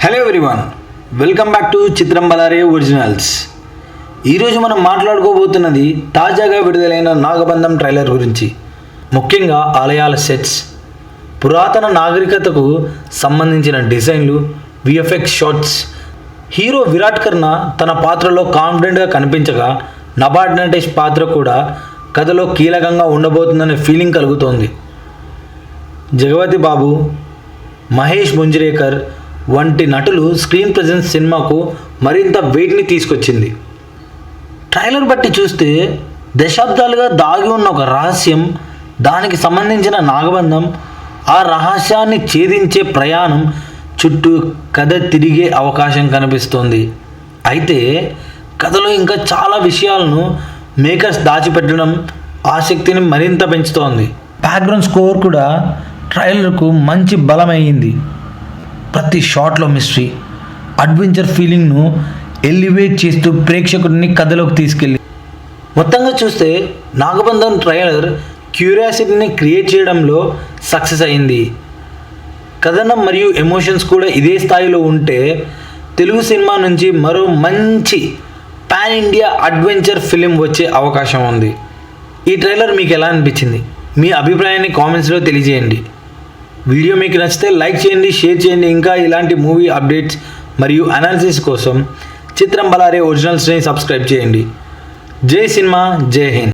Hello everyone, welcome back to చిత్రం బలారే originals. ఈరోజు మనం మాట్లాడుకోబోతున్నది తాజాగా విడుదలైన నాగబంధం ట్రైలర్ గురించి. ముఖ్యంగా ఆలయాల సెట్స్, పురాతన నాగరికతకు సంబంధించిన డిజైన్లు, విఎఫ్ఎక్స్ షాట్స్. హీరో విరాట్ కర్ణ తన పాత్రలో కాన్ఫిడెంట్గా కనిపించగా, నబార్డ్ నటేష్ పాత్ర కూడా కథలో కీలకంగా ఉండబోతుందనే ఫీలింగ్ కలుగుతోంది. జగపతి బాబు, మహేష్ ముంజ్రేకర్ వంటి నటులు స్క్రీన్ ప్రెజెన్స్ సినిమాకు మరింత వెయిట్ని తీసుకొచ్చింది. ట్రైలర్ బట్టి చూస్తే దశాబ్దాలుగా దాగి ఉన్న ఒక రహస్యం, దానికి సంబంధించిన నాగబంధం, ఆ రహస్యాన్ని ఛేదించే ప్రయాణం చుట్టూ కథ తిరిగే అవకాశం కనిపిస్తోంది. అయితే కథలో ఇంకా చాలా విషయాలను మేకర్స్ దాచిపెట్టడం ఆసక్తిని మరింత పెంచుతోంది. బ్యాక్గ్రౌండ్ స్కోర్ కూడా ట్రైలర్కు మంచి బలమైంది. ప్రతి షాట్లో మిస్టరీ, అడ్వెంచర్ ఫీలింగ్ను ఎలివేట్ చేస్తూ ప్రేక్షకుడిని కథలోకి తీసుకెళ్ళి. మొత్తంగా చూస్తే నాగబంధం ట్రైలర్ క్యూరియాసిటీని క్రియేట్ చేయడంలో సక్సెస్ అయింది. కథనం మరియు ఎమోషన్స్ కూడా ఇదే స్థాయిలో ఉంటే తెలుగు సినిమా నుంచి మరో మంచి పాన్ ఇండియా అడ్వెంచర్ ఫిలిం వచ్చే అవకాశం ఉంది. ఈ ట్రైలర్ మీకు ఎలా అనిపించింది? మీ అభిప్రాయాన్ని కామెంట్స్లో తెలియజేయండి. వీడియో మీకు నచ్చితే లైక్ చేయండి, షేర్ చేయండి. ఇంకా ఇలాంటి మూవీ అప్డేట్స్ మరియు అనాలిసిస్ కోసం చిత్రం బలారే ఒరిజినల్స్ని సబ్స్క్రైబ్ చేయండి. జై సినిమా, జై హింద్.